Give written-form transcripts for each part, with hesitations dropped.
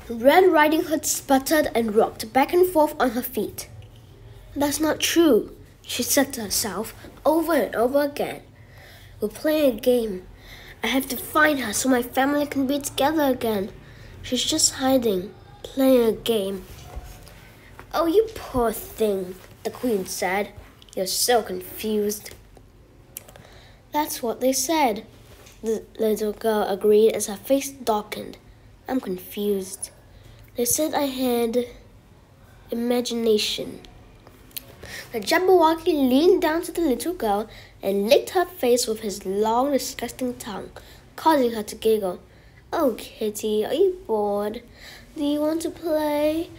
Red Riding Hood sputtered and rocked back and forth on her feet. "That's not true," she said to herself over and over again. "We're playing a game. I have to find her so my family can be together again. She's just hiding, playing a game." "Oh, you poor thing," the Queen said. "You're so confused." "That's what they said," the little girl agreed as her face darkened. "I'm confused. They said I had imagination." The Jabberwocky leaned down to the little girl and licked her face with his long, disgusting tongue, causing her to giggle. "Oh, Kitty, are you bored? Do you want to play?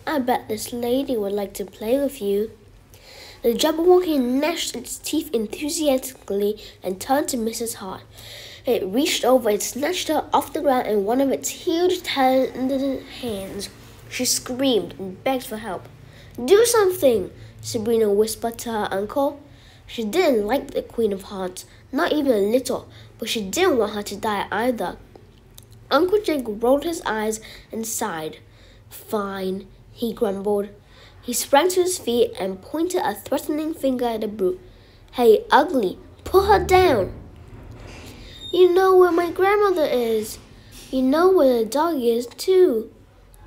I bet this lady would like to play with you." The Jabberwocky gnashed its teeth enthusiastically and turned to Mrs. Hart. It reached over and snatched her off the ground in one of its huge talented hands. She screamed and begged for help. "Do something," Sabrina whispered to her uncle. She didn't like the Queen of Hearts, not even a little, but she didn't want her to die either. Uncle Jake rolled his eyes and sighed. "Fine," he grumbled. He sprang to his feet and pointed a threatening finger at the brute. "Hey, ugly, put her down." "You know where my grandmother is. You know where the dog is, too,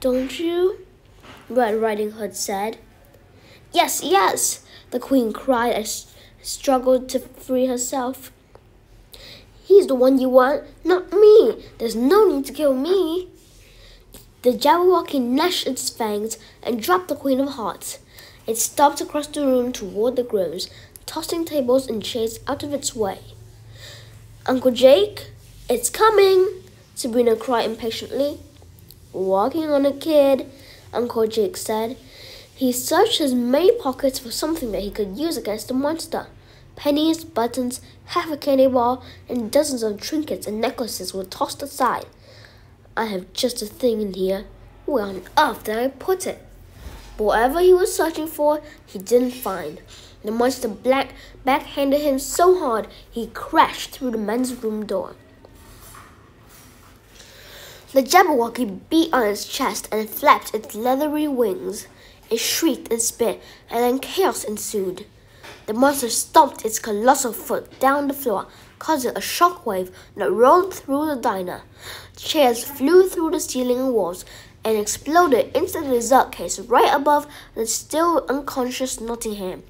don't you?" Red Riding Hood said. "Yes, yes," the Queen cried as she struggled to free herself. "He's the one you want, not me. There's no need to kill me." The Jabberwocky gnashed its fangs and dropped the Queen of Hearts. It stomped across the room toward the grooms, tossing tables and chairs out of its way. "Uncle Jake, it's coming," Sabrina cried impatiently. "Walking on a kid," Uncle Jake said. He searched his many pockets for something that he could use against the monster. Pennies, buttons, half a candy bar, and dozens of trinkets and necklaces were tossed aside. "I have just a thing in here. Where on earth did I put it?" But whatever he was searching for, he didn't find. The monster backhanded him so hard, he crashed through the men's room door. The Jabberwocky beat on its chest and flapped its leathery wings. It shrieked and spit, and then chaos ensued. The monster stomped its colossal foot down the floor, causing a shockwave that rolled through the diner. Chairs flew through the ceiling and walls and exploded into the dessert case right above the still unconscious Nottingham.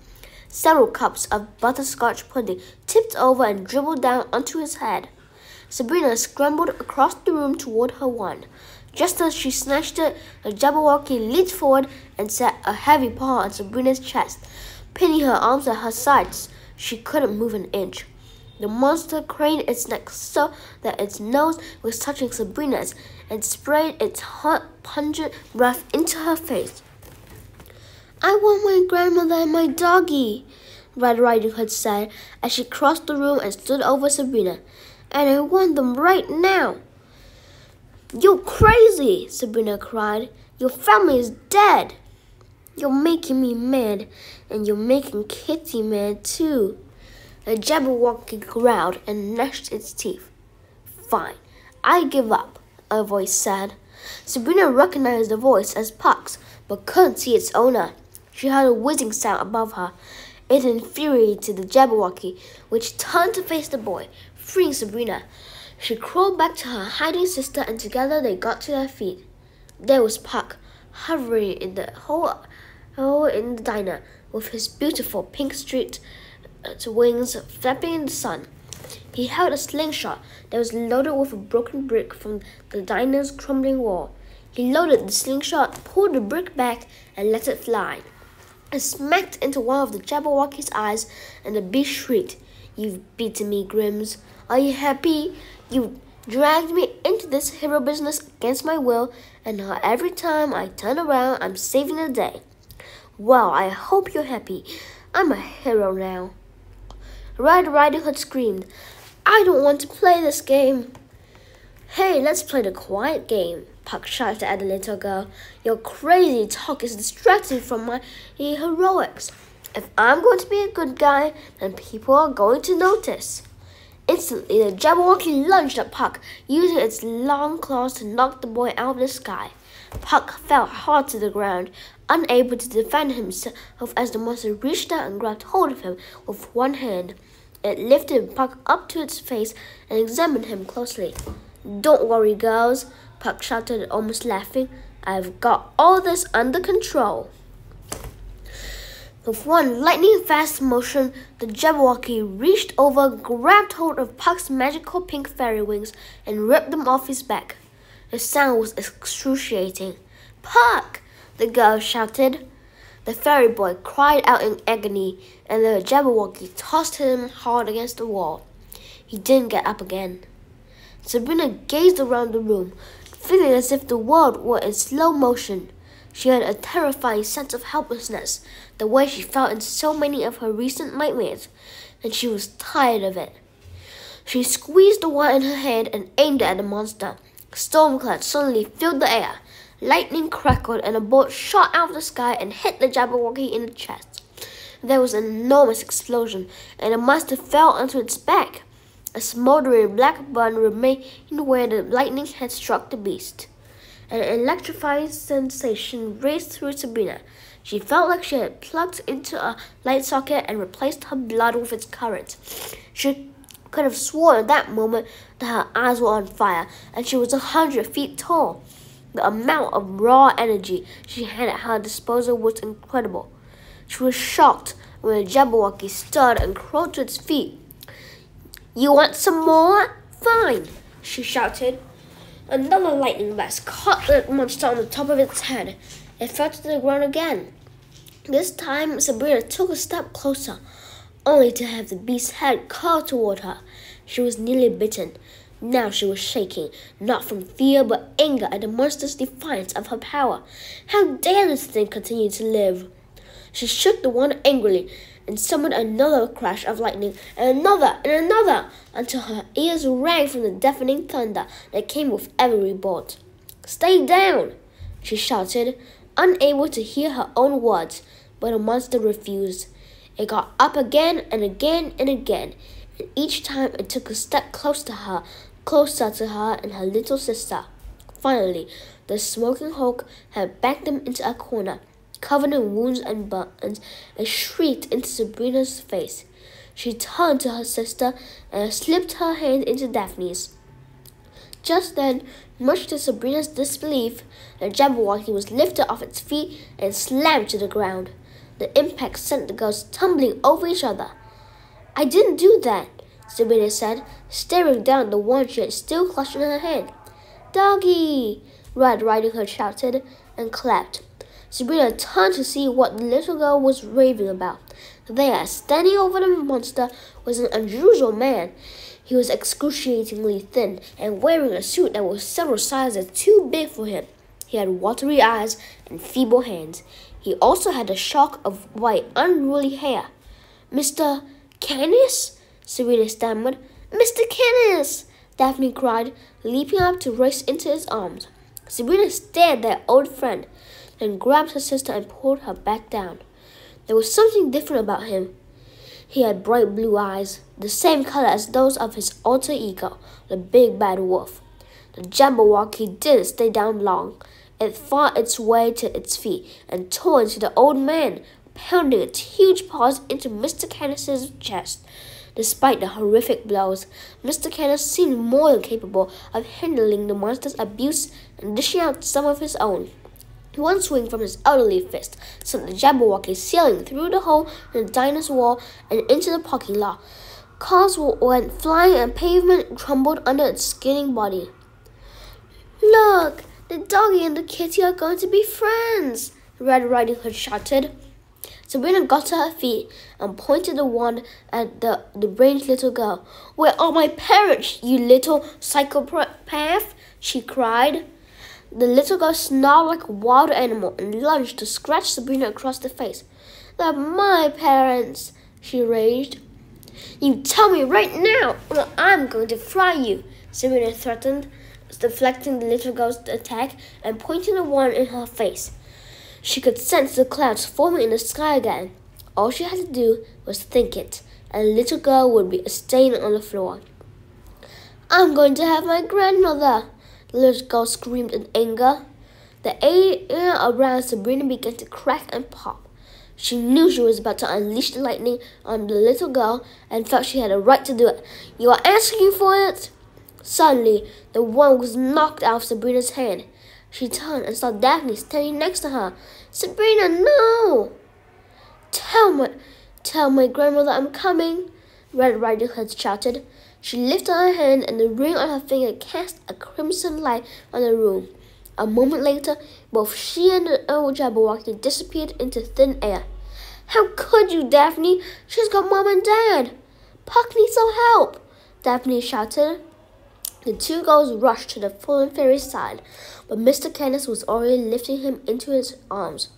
Several cups of butterscotch pudding tipped over and dribbled down onto his head. Sabrina scrambled across the room toward her wand. Just as she snatched it, the Jabberwocky leaped forward and set a heavy paw on Sabrina's chest, pinning her arms at her sides. She couldn't move an inch. The monster craned its neck so that its nose was touching Sabrina's and sprayed its hot, pungent breath into her face. "I want my grandmother and my doggie," Red Riding Hood said as she crossed the room and stood over Sabrina. "And I want them right now." "You're crazy," Sabrina cried. "Your family is dead." "You're making me mad, and you're making Kitty mad too." The Jabberwocky growled and gnashed its teeth. "Fine, I give up," a voice said. Sabrina recognized the voice as Puck's, but couldn't see its owner. She heard a whizzing sound above her. It infuriated the Jabberwocky, which turned to face the boy, freeing Sabrina. She crawled back to her hiding sister, and together they got to their feet. There was Puck, hovering in the hole in the diner, with his beautiful pink-streaked wings flapping in the sun. He held a slingshot that was loaded with a broken brick from the diner's crumbling wall. He loaded the slingshot, pulled the brick back, and let it fly. It smacked into one of the Jabberwocky's eyes, and the beast shrieked, "You've beaten me, Grims. Are you happy? You dragged me into this hero business against my will, and now every time I turn around, I'm saving the day. Well, I hope you're happy. I'm a hero now." Red Riding Hood screamed, "I don't want to play this game." "Hey, let's play the quiet game," Puck shouted at the little girl. "Your crazy talk is distracting from my heroics. If I'm going to be a good guy, then people are going to notice." Instantly, the Jabberwocky lunged at Puck, using its long claws to knock the boy out of the sky. Puck fell hard to the ground, unable to defend himself as the monster reached out and grabbed hold of him with one hand. It lifted Puck up to its face and examined him closely. "Don't worry, girls," Puck shouted, almost laughing. "I've got all this under control." With one lightning-fast motion, the Jabberwocky reached over, grabbed hold of Puck's magical pink fairy wings, and ripped them off his back. The sound was excruciating. "Puck!" the girl shouted. The fairy boy cried out in agony, and the Jabberwocky tossed him hard against the wall. He didn't get up again. Sabrina gazed around the room, feeling as if the world were in slow motion. She had a terrifying sense of helplessness, the way she felt in so many of her recent nightmares, and she was tired of it. She squeezed the wand in her hand and aimed it at the monster. Stormcloud suddenly filled the air. Lightning crackled and a bolt shot out of the sky and hit the Jabberwocky in the chest. There was an enormous explosion, and the monster fell onto its back. A smoldering black burn remained where the lightning had struck the beast. An electrifying sensation raced through Sabrina. She felt like she had plugged into a light socket and replaced her blood with its current. She could have sworn at that moment that her eyes were on fire and she was 100 feet tall. The amount of raw energy she had at her disposal was incredible. She was shocked when the Jabberwocky stirred and crawled to its feet. "You want some more? Fine," she shouted. Another lightning blast caught the monster on the top of its head. It fell to the ground again. This time, Sabrina took a step closer, only to have the beast's head curl toward her. She was nearly bitten. Now she was shaking, not from fear but anger at the monster's defiance of her power. How dare this thing continue to live? She shook the wand angrily and summoned another crash of lightning, and another, until her ears rang from the deafening thunder that came with every bolt. "Stay down!" she shouted, unable to hear her own words, but the monster refused. It got up again and again and again, and each time it took a step closer to her and her little sister. Finally, the smoking hulk had backed them into a corner, covered in wounds and burns, and shrieked into Sabrina's face. She turned to her sister and slipped her hand into Daphne's. Just then, much to Sabrina's disbelief, the Jabberwocky was lifted off its feet and slammed to the ground. The impact sent the girls tumbling over each other. "I didn't do that," Sabrina said, staring down at the wand she had still clutched in her hand. "Doggy!" Red Riding Hood shouted and clapped. Sabrina turned to see what the little girl was raving about. There, standing over the monster, was an unusual man. He was excruciatingly thin and wearing a suit that was several sizes too big for him. He had watery eyes and feeble hands. He also had a shock of white, unruly hair. "Mr. Canis?" Sabrina stammered. "Mr. Canis!" Daphne cried, leaping up to race into his arms. Sabrina stared at their old friend, then grabbed her sister and pulled her back down. There was something different about him. He had bright blue eyes, the same color as those of his alter ego, the big bad wolf. The Jabberwocky didn't stay down long. It fought its way to its feet and tore into the old man, pounding its huge paws into Mr. Canis's chest. Despite the horrific blows, Mr. Canis seemed more than capable of handling the monster's abuse and dishing out some of his own. One swing from his elderly fist sent the Jabberwocky sailing through the hole in the diner's wall and into the parking lot. Cars went flying and pavement crumbled under its skinning body. "Look! The doggy and the kitty are going to be friends!" Red Riding Hood shouted. Sabrina got to her feet and pointed the wand at the deranged little girl. "Where are my parents, you little psychopath?" she cried. The little girl snarled like a wild animal and lunged to scratch Sabrina across the face. "They're my parents," she raged. "You tell me right now, or I'm going to fry you," Sabrina threatened, deflecting the little girl's attack and pointing the wand in her face. She could sense the clouds forming in the sky again. All she had to do was think it, and the little girl would be a stain on the floor. I'm going to have my grandmother, the little girl screamed in anger. The air around Sabrina began to crack and pop. She knew she was about to unleash the lightning on the little girl and felt she had a right to do it. You are asking for it? Suddenly, the wand was knocked out of Sabrina's hand. She turned and saw Daphne standing next to her. Sabrina, no! Tell my grandmother I'm coming, Red Riding Hood shouted. She lifted her hand and the ring on her finger cast a crimson light on the room. A moment later, both she and the old Jabberwocky disappeared into thin air. How could you, Daphne? She's got Mom and Dad. Puck needs some help, Daphne shouted. The two girls rushed to the fallen fairy's side, but Mr. Kenneth was already lifting him into his arms.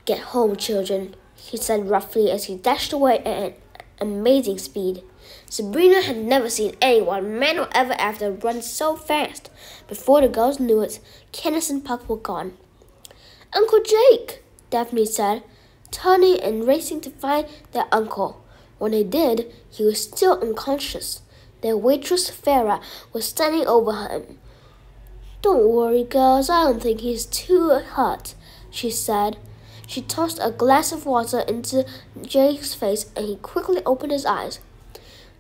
Get home, children, he said roughly as he dashed away at amazing speed. Sabrina had never seen anyone, man or ever after, run so fast. Before the girls knew it, Kenneth and Puck were gone. Uncle Jake, Daphne said, turning and racing to find their uncle. When they did, he was still unconscious. Their waitress, Farah, was standing over him. Don't worry, girls, I don't think he's too hurt, she said. She tossed a glass of water into Jake's face and he quickly opened his eyes.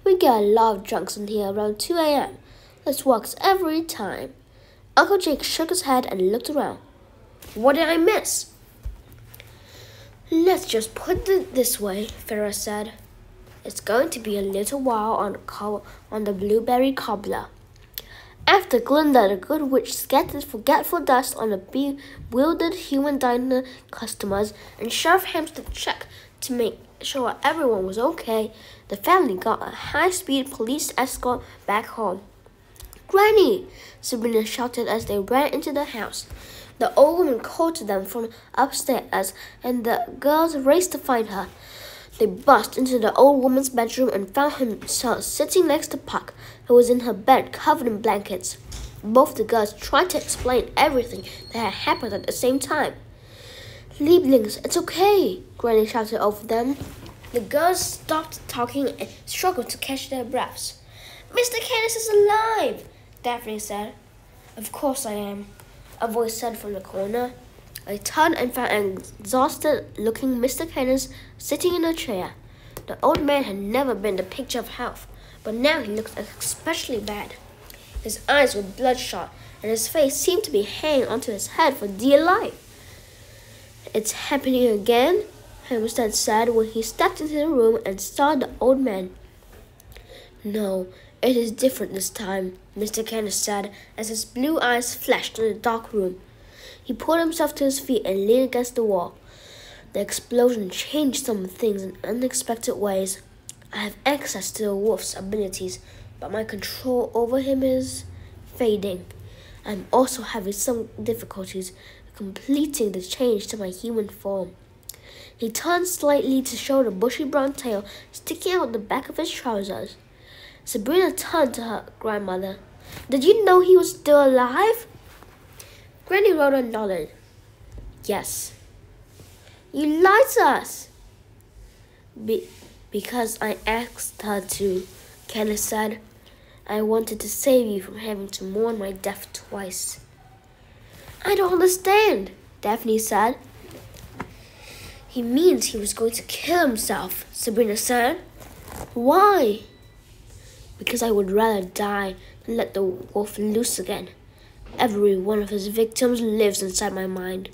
We get a lot of drunks in here around 2 a.m. This works every time. Uncle Jake shook his head and looked around. What did I miss? Let's just put it this way, Farah said. It's going to be a little while on the blueberry cobbler. After Glinda, the good witch scattered forgetful dust on the bewildered human diner customers and Sheriff Hamster checked to make sure everyone was okay, the family got a high-speed police escort back home. Granny! Sabrina shouted as they ran into the house. The old woman called to them from upstairs, and the girls raced to find her. They burst into the old woman's bedroom and found himself sitting next to Puck, who was in her bed covered in blankets. Both the girls tried to explain everything that had happened at the same time. Lieblings, it's okay, Granny shouted over them. The girls stopped talking and struggled to catch their breaths. Mr. Kenneth is alive, Daphne said. Of course I am, a voice said from the corner. I turned and found an exhausted-looking Mr. Kenneth sitting in a chair. The old man had never been the picture of health, but now he looked especially bad. His eyes were bloodshot, and his face seemed to be hanging onto his head for dear life. It's happening again, Hammerstead said when he stepped into the room and saw the old man. No, it is different this time, Mr. Kenneth said as his blue eyes flashed in the dark room. He pulled himself to his feet and leaned against the wall. The explosion changed some things in unexpected ways. I have access to the wolf's abilities, but my control over him is fading. I'm also having some difficulties completing the change to my human form. He turned slightly to show the bushy brown tail sticking out the back of his trousers. Sabrina turned to her grandmother. Did you know he was still alive? Granny Rhoda nodded. Yes. You lied to us. Because I asked her to, Kenneth said. I wanted to save you from having to mourn my death twice. I don't understand, Daphne said. He means he was going to kill himself, Sabrina said. Why? Because I would rather die than let the wolf loose again. Every one of his victims lives inside my mind.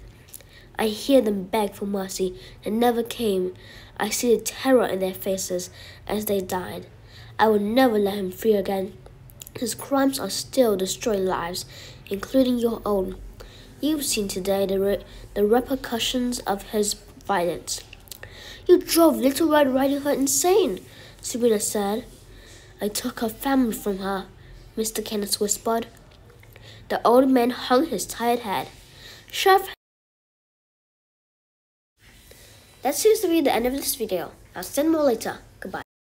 I hear them beg for mercy and never came. I see the terror in their faces as they died. I would never let him free again. His crimes are still destroying lives, including your own. You've seen today the repercussions of his violence. You drove Little Red Riding Hood insane, Sabrina said. I took her family from her, Mr. Kenneth whispered. The old man hung his tired head. Sheriff. That seems to be the end of this video. I'll send more later.